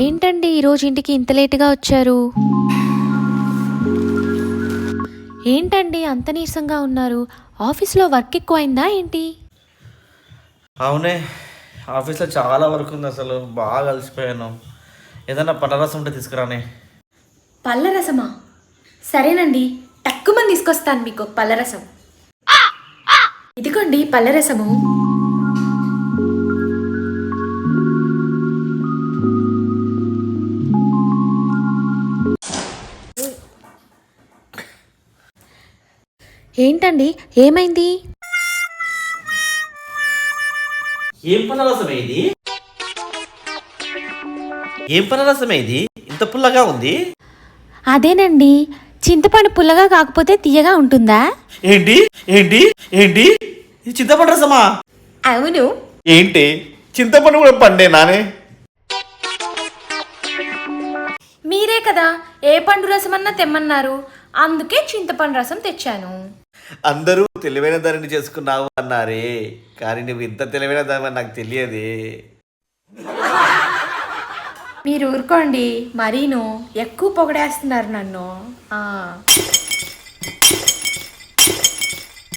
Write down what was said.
ఏంటండి ఈరోజు ఇంటికి ఇంత లేటుగా వచ్చారు? ఏంటండి అంత నీరసంగా ఉన్నారు? ఆఫీస్లో వర్క్ ఎక్కువైందా ఏంటి? అవునే, ఆఫీస్లో చాలా వర్క్ ఉంది. అసలు బాగా అలసిపోయాను. ఏదైనా పనరసం ఉంటే తీసుకురానే. పళ్ళ రసమా? సరేనండి, తక్కువని తీసుకొస్తాను మీకు పళ్ళ రసం. ఇదిగోండి పళ్ళ రసము. ఏంటండి ఏమైంది? ఏం పనరసమే ఇది? ఏం పనరసమే ఇది? ఇంత పుల్లగా ఉంది. అదేనండి, చింతపండు పుల్లగా కాకపోతే తీయగా ఉంటుందా? ఏంటి ఏంటి ఏంటి ఇది చింతపండు రసమా? అవును. ఏంటి చింతపండు కూడా పండే నానే? మీరే కదా ఏ పండు రసం అన్నా తెమ్మన్నారు, అందుకే చింతపండు రసం తెచ్చాను. అందరూ తెలివైన దారిని చేసుకున్నావు అన్నారే, కానీ నువ్వు ఇంత తెలివైన దాని నాకు తెలియదే. మీరు ఊరుకోండి, మరీను ఎక్కువ పొగడేస్తున్నారు నన్ను.